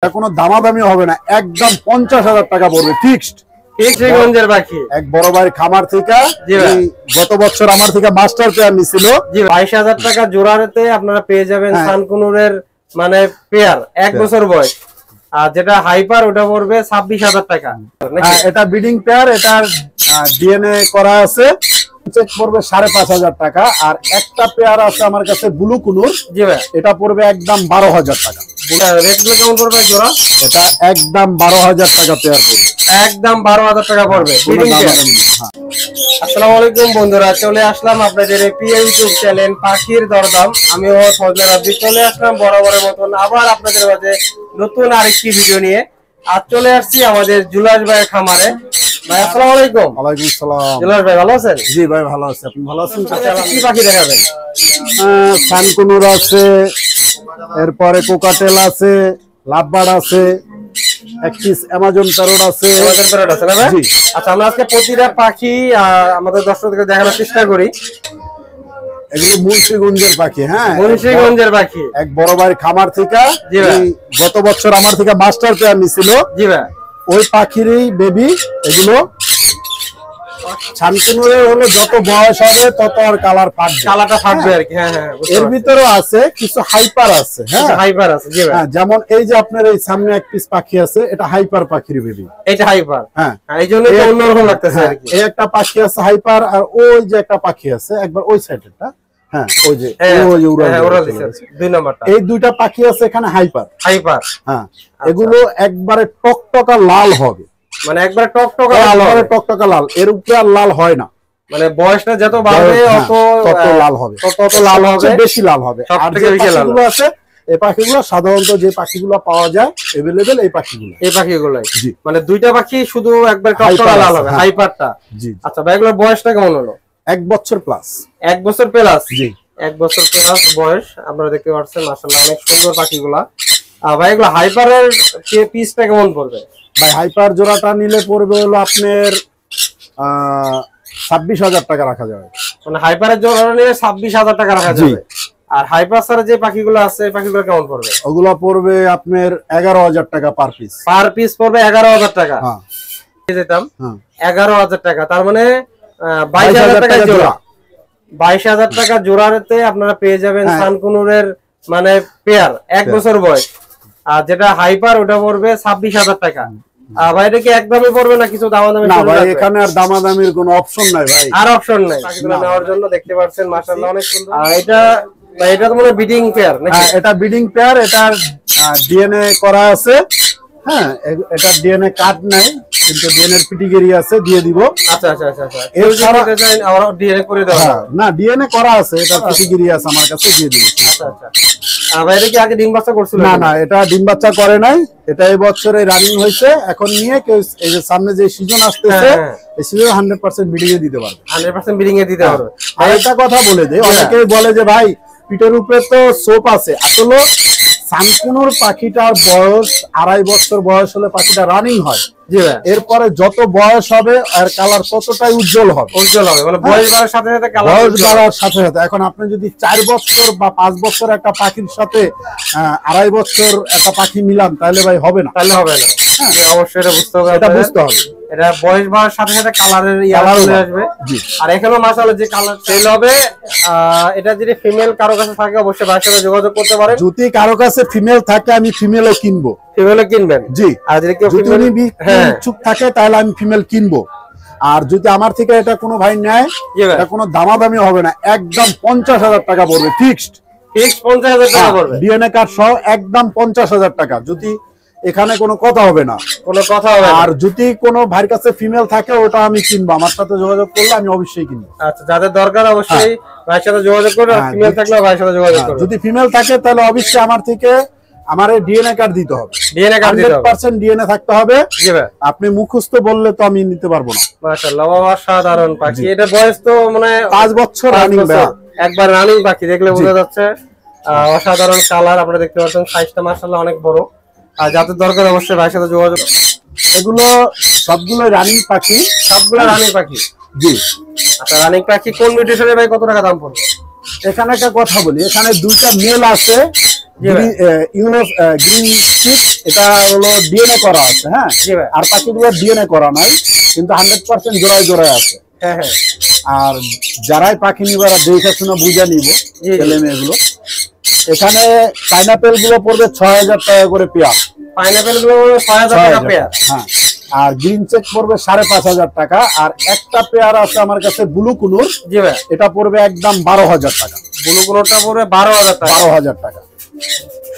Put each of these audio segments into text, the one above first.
কোনো দামাদামি হবে না, একদম 50,000 টাকা পড়বে ফিক্সড। ফিক্সগঞ্জের পাখি এক বড় ভাই খামার থেকে গত বছর আমার থেকে মাস্টার পেয়ার নিছিল। জি 22,000 টাকা জোড়াতে আপনারা পেয়ে যাবেন সানকুনুরের মানে পেয়ার 1 বছর বয়স। আর যেটা হাইপার ওটা পড়বে 26,000 টাকা। এটা ব্রিডিং পেয়ার, এটার ডিএনএ করা আছে, চেক পড়বে 5,500 টাকা। আর একটা পেয়ার আছে আমার কাছে ব্লু কুনুর, জি ভাই, এটা পড়বে একদম 12,000 টাকা। রেট গুলো কেমন পড়বে জোড়া? এটা একদম 12,000 টাকা পেয়ার পড়বে, একদম 12,000 টাকা পড়বে ব্রিডিং পেয়ার। আসসালামু আলাইকুম বন্ধুরা, চলে আসলাম আপনাদের এই প্রিয় ইউটিউব চ্যানেল পাখির দরদাম। আমি ফজলে রাব্বি চলে আসলাম বরাবরের মতন আবার আপনাদের মাঝে নতুন আরেকটি ভিডিও নিয়ে। আজ চলে আসছি আমাদের জুলাস ভাইয়ের খামারে। ভাই আসসালামু আলাইকুম। ওয়ালাইকুম আসসালাম। জুলাস ভাই ভালো আছেন? জি ভাই ভালো আছি, আপনি ভালো আছেন? কি পাখি দেখাবেন? সানকুনুর আছে, এরপরে কোকাটেল আছে, লাভবার্ড আছে, এক পিস অ্যামাজন প্যারট আছে। অ্যামাজন প্যারট আছে না ভাই? জি। আচ্ছা, আমরা আজকে প্রতিটা পাখি আমাদের দর্শকদের দেখানোর চেষ্টা করি। এগুলো মুন্সিগঞ্জের পাখি। হ্যাঁ, মুন্সিগঞ্জের পাখি। এক বড় ভাই খামার থেকে গত বছর আমার থেকে মাস্টার পেয়ার নিছিল। জি ভাই, ওই পাখিরই বেবি এগুলো। সানকুনুরের হলো যত বয়স হবে তত আর কালার ফাটবে, কালারটা ফাটবে আর কি। হ্যাঁ হ্যাঁ, এর ভিতরেও আছে কিছু হাইপার আছে। হ্যাঁ, হাইপার আছে। জি ভাই, যেমন এই যে আপনার এই সামনে এক পিস পাখি আছে, এটা হাইপার পাখির বেবি। এটা হাইপার। হ্যাঁ, এইজন্য তো অন্যরকম লাগতেছে আর কি। এই একটা পাখি আছে হাইপার, আর ওই যে একটা পাখি আছে একবার ওই সাইডেরটা। হ্যাঁ, ওই যে ওরা দিছে 2 নাম্বারটা। এই দুইটা পাখি আছে এখানে হাইপার। হাইপার, হ্যাঁ। এগুলো একবারে টকটকা লাল হবে, মানে একবারে টকটকা লাল হবে, টকটকা লাল, এর উপরে আর লাল হয় না। মানে বয়সটা যত বাড়বে তত লাল হবে, তত লাল হবে, বেশি লাল হবে। আর যে পাখিগুলো আছে এই পাখিগুলো সাধারণত যে পাখিগুলো পাওয়া যায় এভেলেবেল এই পাখিগুলো। জি, মানে দুইটা পাখি শুধু একবার টকটকা লাল হবে, হাইপারটা। জি। আচ্ছা ভাই, এগুলোর বয়সটা কেমন হলো? 1 বছর প্লাস। 1 বছর প্লাস। জি, 1 বছর প্লাস বয়স। আপনারা দেখতে পাচ্ছেন মাশাআল্লাহ অনেক সুন্দর পাখিগুলা। ভাই এগুলো হাইপারের পিসটা কেমন পড়বে? ভাই হাইপার জোড়াটা নিলে পড়বে হলো আপনার 26,000 টাকা রাখা যাবে। মানে হাইপারের জোড়া নিলে 26,000 টাকা রাখা যাবে। আর হাইপার ছাড়া যে পাখিগুলো আছে এই পাখিগুলো কেমন পড়বে? ওগুলো পড়বে আপনার 11,000 টাকা পার পিস। পার পিস পড়বে 11,000 টাকা। হ্যাঁ, যেতাম 11,000 টাকা, তার মানে 22,000 টাকা জোড়া। 22,000 টাকা জোড়াতে আপনারা পেয়ে যাবেন সানকুনুরের মানে পেয়ার 1 বছর বয়স। আর যেটা হাইপার ওটা পড়বে 26,000 টাকা। ভাই এটা কি একদমই পড়বে না কিছু দামাদামি? না ভাই, এখানে আর দামাদামির কোনো অপশন নাই ভাই, আর অপশন নাই। পাখিগুলো নেওয়ার জন্য দেখতে পাচ্ছেন মাশাআল্লাহ অনেক সুন্দর। আর এটা তো মনে ব্রিডিং পেয়ার নাকি? এটা ব্রিডিং পেয়ার, এটার ডিএনএ করা আছে। হ্যাঁ, এটা ডিএনএ কার্ড নাই, কিন্তু ডিএনএ পিটিগেরি আছে, দিয়ে দিব। আচ্ছা আচ্ছা আচ্ছা আচ্ছা, এই যে ডিজাইন আবার ডিএনএ করে দেওয়া। না, ডিএনএ করা আছে, এটা পিটিগেরি আছে আমার কাছে, দিয়ে দিব। আচ্ছা আচ্ছা। ভাই এটা কি আগে ডিম বাচ্চা করছিল? না না, এটা ডিম বাচ্চা করে নাই, এটা এই বছরে রানিং হয়েছে। এখন নিয়ে কেউ এই যে সামনে যে সিজন আসতেছে এই সিজন 100% ব্রিডিং এ দিতে পারবে, 100% ব্রিডিং এ দিতে পারবে। আর একটা কথা বলে দেই, অনেকেই বলে যে ভাই পিঠের উপরে তো সোপ আছে। আসলে সানকুনুর পাখিটার বয়স 2.5 বছর বয়স হলে পাখিটা রানিং হয়। এরপরে যত বয়স হবে আর কালার ততটাই উজ্জ্বল হবে, মানে বয়স বাড়ার সাথে সাথে কালার বয়স বাড়ার সাথে সাথে। এখন আপনি যদি 4 বছর বা 5 বছর একটা পাখির সাথে 2.5 বছর একটা পাখি মিলান, তাহলে ভাই হবে না, তাহলে হবে না। অবশ্যই এটা বুঝতে হবে, এটা বুঝতে হবে। এটা বয়স বাড়ার সাথে সাথে কালারের চলে আসবে। আর এখানে মাশাআল্লাহ যে কালার সেল হবে, এটা যদি ফিমেল কারো কাছে থাকে অবশ্যই ভাইয়ের সাথে যোগাযোগ করতে পারেন। যদি কারো কাছে ফিমেল থাকে আমি ফিমেলও কিনবো। ফিমেলও কিনবেন? জি। আর যদি কেউ ফিমেল ইচ্ছুক থাকে তাহলে আমি ফিমেল কিনবো। আর যদি আমার থেকে এটা কোনো ভাই নেয়, এটা কোনো দামাদামি হবে না, একদম 50,000 টাকা পড়বে ফিক্সড। 50,000 টাকা পড়বে ডিএনএ কার্ড সহ, একদম 50,000 টাকা। যদি এখানে কোনো কথা হবে না, কোনো কথা হবে না। আর যদি কোনো ভাইয়ের কাছে ফিমেল থাকে ওটা আমি কিনবো, আমার সাথে যোগাযোগ করলে আমি অবশ্যই কিনবো। আচ্ছা, যাদের দরকার অবশ্যই ভাইয়ের সাথে যোগাযোগ করুন। ফিমেল থাকলে ভাইয়ের সাথে যোগাযোগ করুন। যদি ফিমেল থাকে তাহলে অবশ্যই আমার থেকে আমারে ডিএনএ কার্ড দিতে হবে। ডিএনএ কার্ড দিতে হবে, 100% ডিএনএ থাকতে হবে। জি ভাই। আপনি মুখস্থ বললে তো আমি নিতে পারবো না। মাশাআল্লাহ, অসাধারণ পাখি। এটা বয়স তো মানে 5 বছর রানিং, একবার রানিং পাখি, দেখলে বোঝা যাচ্ছে। অসাধারণ কালার আপনারা দেখতে পাচ্ছেন, সাইজটা মাশাআল্লাহ অনেক বড়। আর যাদের দরকার অবশ্যই ভাইয়ের সাথে যোগাযোগ। এগুলো সবগুলো রানিং পাখি, সবগুলো রানিং পাখি। জি। আচ্ছা, রানিং পাখি কোন মিউটেশনে ভাই কত টাকা দাম পড়বে? এখানে একটা কথা বলি, এখানে 2টা মেল আছে, গ্রিন চিপ, এটা হলো ডিএনএ করা আছে। হ্যাঁ, আর পাখিগুলো ডিএনএ করা নাই, কিন্তু 100% জোড়ায় জোড়ায় আছে। আর যারাই পাখি নিবে দেখে শুনে বুঝে নিব ছেলে মেয়েগুলো। এখানে পাইনাপেল গুলো পড়বে 6000 টাকা করে পেয়ার। পাইনাপেল গুলো 6000 টাকা পেয়ার। হ্যাঁ, আর গ্রিন চেক পড়বে 5500 টাকা। আর একটা পেয়ার আছে আমার কাছে ব্লু কুনুর, জি ভাই, এটা পড়বে একদম 12000 টাকা। ব্লু কুনুরটা পড়বে 12000 টাকা। 12000 টাকা।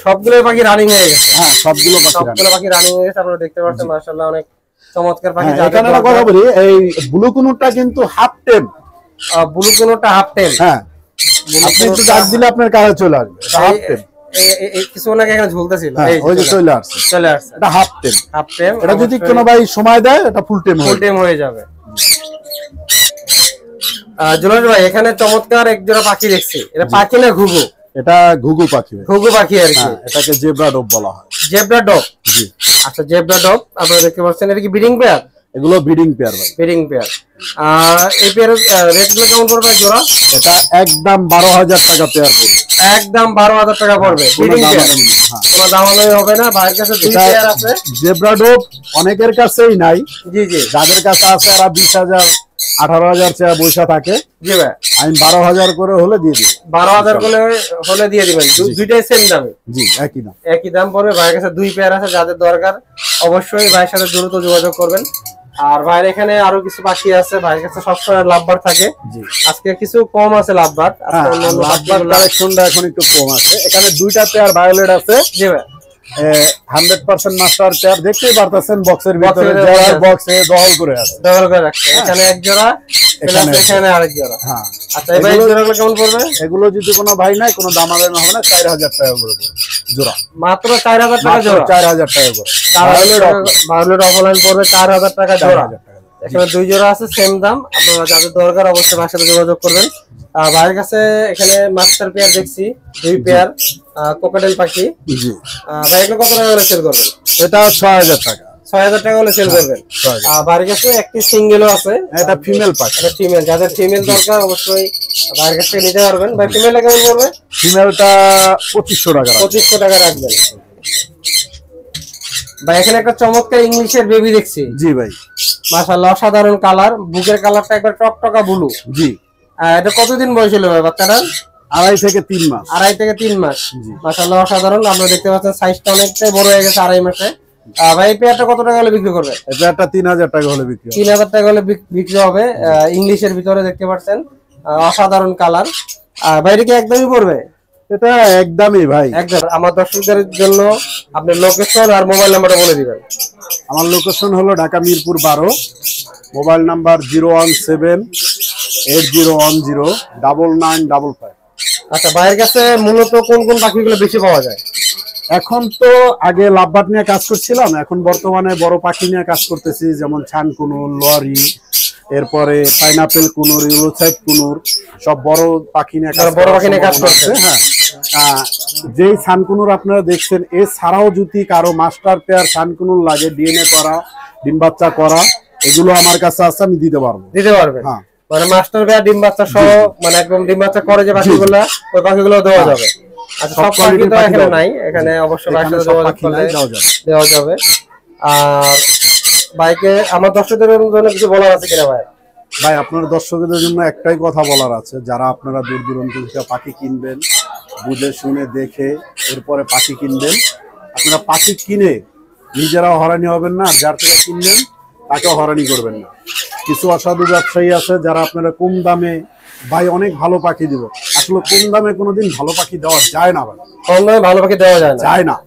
সবগুলো পাখি রানিং হয়ে গেছে। হ্যাঁ, সবগুলো পাখি রানিং হয়ে গেছে। আপনারা দেখতে পাচ্ছেন মাশাআল্লাহ অনেক চমৎকার পাখি। এখানে একটা কথা বলি, এই ব্লু কুনুরটা কিন্তু হাফ টেম। ব্লু কুনুরটা হাফ টেম। হ্যাঁ, আপনি একটু ডাক দিলে আপনার কাছে চলে আসবে। হাফ টেম কিছু আগে এখানে ঝুলতেছিল, এই যে চলে আসছে। এটা হাফ টেম। হাফ টেম। এটা যদি কোনো ভাই সময় দেয় এটা ফুল টেম হয়ে যাবে। জুলাস ভাই, এখানে চমৎকার এক জোড়া পাখি দেখছি। এটা পাখি না ঘুঘু? এটা ঘুঘু পাখি। ঘুঘু পাখি আর কি। এটাকে জেব্রা ডব বলা হয়। জেব্রা ডব? জি। আচ্ছা, জেব্রা ডব আপনারা দেখতে পাচ্ছেন। এটা কি ব্রিডিং পেয়ার? এগুলো ব্রিডিং পেয়ার ভাই। Breeding pair. এই পেয়ারের রেট গুলো কেমন পড়বে জোড়া? এটা একদম 12000 টাকা পেয়ার পড়বে। একদম 12000 টাকা পড়বে। Breeding pair. কোনো দামাদামি হবে না। ভাইয়ের কাছে দুই পেয়ার আছে। জেব্রা ডব অনেকের কাছেই নাই। জি জি। যাদের কাছে আছে এরা 20000 18000 টাকা পয়সা থাকে। জি ভাই, আমি 12000 করে হলে দিয়ে দিই। 12000 করে হলে দিয়ে দিবেন। দুইটাই সেম দামে? জি, একই দাম। একই দাম পড়বে। ভাইয়ের কাছে দুই পেয়ার আছে। যাদের দরকার অবশ্যই ভাইয়ের সাথে দ্রুত যোগাযোগ করবেন। আর ভাইয়ের এখানে আরো কিছু পাখি আছে। ভাইয়ের কাছে সবসময় লাভবার থাকে। আজকে কিছু কম আছে লাভবার। লাভবার কালেকশনটা এখন একটু কম আছে। এখানে দুইটা পেয়ার ভায়োলেট আছে। জি ভাই, 100% মাস্টার পেয়ার। দেখতেই পারতেছেন বক্সের ভিতরে বক্সে দহল করে আছে। দহল করে রাখছে। এখানে এক জোড়া, এখানে আরেক জোড়া। হ্যাঁ। আচ্ছা, এই ভাই জোড়াগুলো কেমন পড়বে? এগুলো যদি কোনো ভাই নাই, কোনো দামাদামি হবে না, 4000 টাকা করে পড়বে জোড়া। মাত্র 4000 টাকা জোড়া? 4000 টাকা করে। ভায়োলেট অফলাইন পড়বে 4000 টাকা জোড়া। এখানে দুই জোড়া আছে, সেম দাম। আপনারা যাদের দরকার অবশ্যই ভাইয়ের সাথে যোগাযোগ করবেন। ভাইয়ের কাছে এখানে মাস্টার পেয়ার দেখছি, দুই পেয়ার কোকাটেল পাখি। জি ভাই, এগুলো কত টাকা করে সেল করবেন? এটা 6000 টাকা। 6000 টাকা হলে সেল করবেন। ভাইয়ের কাছে একটি সিঙ্গেলও আছে। এটা ফিমেল পাখি। এটা ফিমেল। যাদের ফিমেল দরকার অবশ্যই ভাইয়ের কাছে নিতে পারবেন। ভাই, ফিমেলটা কেমন পড়বে? ফিমেলটা 2500 টাকা। 2500 টাকা রাখবেন। ভাই, এখানে একটা চমৎকার ইংলিশের বেবি দেখছি। জি ভাই, মাশাআল্লাহ অসাধারণ কালার। বুকের কালারটা একবার টকটকা ব্লু। জি। এটা কতদিন বয়স হলো ভাই বাচ্চাটা? 2.5 থেকে 3 মাস। 2.5 থেকে 3 মাস। মাশাআল্লাহ অসাধারণ। আপনারা দেখতে পাচ্ছেন সাইজটা অনেকটাই বড় হয়ে গেছে 2.5 মাসে। ভাই, এই পেয়ারটা কত টাকা হলে বিক্রি করবে? এই পেয়ারটা 3000 টাকা হলে বিক্রি হবে। 3000 টাকা হলে বিক্রি হবে। ইংলিশের ভিতরে দেখতে পাচ্ছেন অসাধারণ কালার। বাইরে কি একদমই পড়বে? এটা একদমই ভাই একদম। আমার দর্শকদের জন্য আপনি লোকেশন আর মোবাইল নাম্বারটা বলে দিবেন। আমার লোকেশন হলো ঢাকা মিরপুর 12, মোবাইল নাম্বার 01780109955। আচ্ছা, ভাইয়ের কাছে মূলত কোন কোন পাখিগুলো বেশি পাওয়া যায়? এখন তো আগে লাভবাট নিয়ে কাজ করছিলাম, এখন বর্তমানে বড় পাখি নিয়ে কাজ করতেছি, যেমন ছান কুনুর, লোয়ারি, এরপরে পাইনাপেল কুনুর, ইউলোসাইড কুনুর, সব বড় পাখি নিয়ে কাজ করছে। হ্যাঁ, যেই ছানকুনুর আপনারা দেখছেন, এছাড়াও যদি কারো মাস্টার পেয়ার ছানকুনুর লাগে, ডিএনএ করা, ডিম বাচ্চা করা, এগুলো আমার কাছে আছে, আমি দিতে পারবো। দিতে পারবেন? হ্যাঁ, মানে মাস্টার পেয়ার ডিম বাচ্চা সহ, মানে একদম ডিম বাচ্চা করে যে পাখিগুলো, ওই পাখিগুলো দেওয়া যাবে। আচ্ছা, সব পাখি তো এখানে নাই, এখানে অবশ্যই ভাইয়ের সাথে যোগাযোগ করলে দেওয়া যাবে। আর বাইকে আমার দর্শকদের জন্য কিছু বলার আছে কিনা ভাই? ভাই, আপনার দর্শকদের জন্য একটাই কথা বলার আছে, যারা আপনারা দূর দূরান্ত থেকে পাখি কিনবেন, বুঝে শুনে দেখে এরপরে পাখি কিনবেন। আপনারা পাখি কিনে নিজেরাও হয়রানি হবেন না, যার থেকে কিনবেন তাকেও হয়রানি করবেন না। কিছু অসাধু ব্যবসায়ী আছে যারা আপনারা কম দামে, ভাই অনেক ভালো পাখি দিব, আসলে কম দামে কোনোদিন ভালো পাখি দেওয়া যায় না ভাই। কম দামে ভালো পাখি দেওয়া যায় না।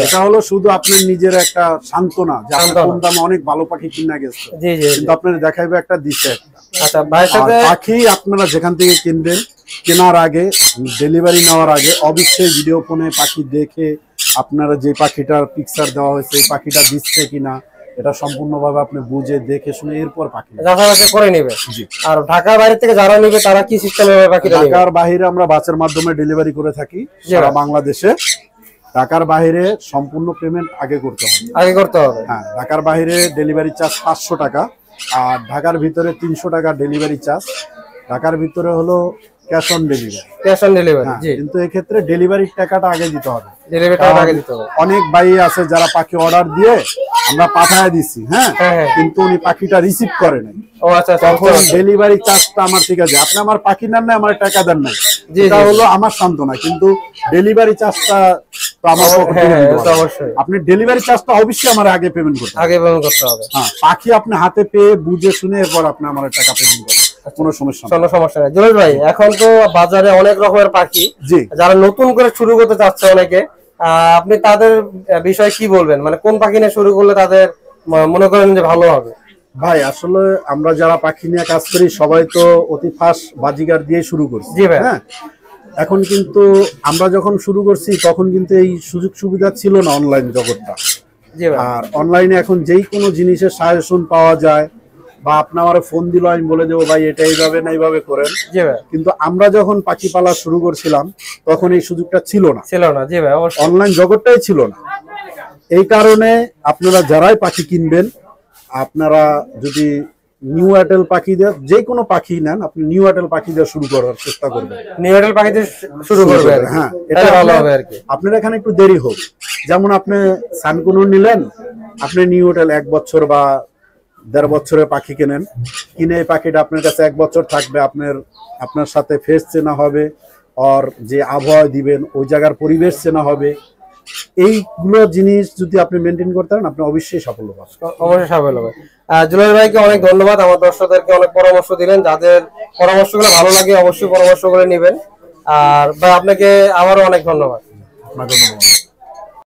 এটা হলো শুধু আপনার নিজের একটা সান্ত্বনা যে আপনি কম দামে অনেক ভালো পাখি কিনা গেছে, কিন্তু আপনার দেখাইবে একটা দিচ্ছে একটা। আচ্ছা, ভাইয়ের সাথে পাখি আপনারা যেখান থেকে কিনবেন, কেনার আগে, ডেলিভারি নেওয়ার আগে অবশ্যই ভিডিও ফোনে পাখি দেখে, আপনারা যে পাখিটার পিকচার দেওয়া হয়েছে এই পাখিটা দিচ্ছে কিনা এটা সম্পূর্ণভাবে আপনি বুঝে দেখে শুনে এরপর পাখি যাচাই করে নেবে। আর ঢাকার বাইরে থেকে যারা নেবে তারা কি সিস্টেমে পাখিটা নেবে? ঢাকার বাইরে আমরা বাসের মাধ্যমে ডেলিভারি করে থাকি সারা বাংলাদেশে। ঢাকার বাইরে সম্পূর্ণ পেমেন্ট আগে করতে হবে। হ্যাঁ, ঢাকার বাইরে ডেলিভারি চার্জ 500 টাকা, আর ঢাকার ভিতরে 300 টাকা ডেলিভারি চার্জ। ঢাকার ভিতরে হলো cash on delivery. Cash on delivery, জি। কিন্তু এই ক্ষেত্রে ডেলিভারির টাকাটা আগে দিতে হবে। ডেলিভারি টাকা আগে দিতে হবে। অনেক ভাই আছে যারা পাখি অর্ডার দিয়ে আমরা পাঠায় দিছি, হ্যাঁ, কিন্তু উনি পাখিটা রিসিভ করে নাই। ও আচ্ছা, তখন ডেলিভারি চার্জটা আমার ঠিক আছে, আপনি আমার পাখি নেন না, আমার টাকা দেন নাই, এটা হলো আমার সান্ত্বনা, কিন্তু ডেলিভারি চার্জটা তো আমার অবশ্যই, আপনি ডেলিভারি চার্জটা অবশ্যই আমার আগে পেমেন্ট করতে হবে। হ্যাঁ, পাখি আপনি হাতে পেয়ে বুঝে শুনে এরপর আপনি আমার টাকা পেমেন্ট করবেন, কোনো সমস্যা নেই। জুয়েল ভাই, এখন তো বাজারে অনেক রকমের পাখি, যারা নতুন করে শুরু করতে চাচ্ছে অনেকে, আপনি তাদের বিষয়ে কি বলবেন? মানে কোন পাখি নিয়ে শুরু করলে তাদের মনে করেন যে ভালো হবে? ভাই আসলে আমরা যারা পাখি নিয়ে কাজ করি সবাই তো অতি ফার্স্ট বাজিগার দিয়ে শুরু করছি, হ্যাঁ। এখন কিন্তু আমরা যখন শুরু করছি তখন কিন্তু এই সুযোগ সুবিধা ছিল না অনলাইন জগৎটা। আর অনলাইনে এখন যেই কোনো জিনিসের সাজেশন পাওয়া যায়, বা আপনি আমার ফোন দিল আমি বলে দেবো ভাই এটা এইভাবে না এইভাবে করেন। কিন্তু আমরা যখন পাখি পালা শুরু করছিলাম তখন এই সুযোগটা ছিল না। অনলাইন জগৎটাই ছিল না। এই কারণে আপনারা যারাই পাখি কিনবেন, আপনারা যদি নিউ এয়ারটেল পাখি দিয়ে যে কোনো পাখি নেন, আপনি নিউ এয়ারটেল পাখি দিয়ে শুরু করার চেষ্টা করবেন। নিউ এয়ারটেল পাখি দিয়ে শুরু করবেন, হ্যাঁ, এটা ভালো হবে আর কি। আপনার এখানে একটু দেরি হোক, যেমন আপনি সানকুনুর নিলেন, আপনি নিউ এয়ারটেল 1 বছর বা 1.5 বছরের পাখি কিনেন, কিনে এই পাখিটা আপনার কাছে 1 বছর থাকবে, আপনার সাথে ফেস চেনা হবে, আর যে আবহাওয়া দিবেন ওই জায়গার পরিবেশ চেনা হবে। এইগুলো জিনিস যদি আপনি মেনটেন করতে পারেন, আপনি অবশ্যই সাফল্য পাবেন। অবশ্যই সাফল্য পাবেন। জুয়েল ভাইকে অনেক ধন্যবাদ, আমার দর্শকদেরকে অনেক পরামর্শ দিলেন। যাদের পরামর্শগুলো ভালো লাগে অবশ্যই পরামর্শ করে নেবেন। আর ভাই আপনাকে আবারও অনেক ধন্যবাদ। আপনাকে ধন্যবাদ।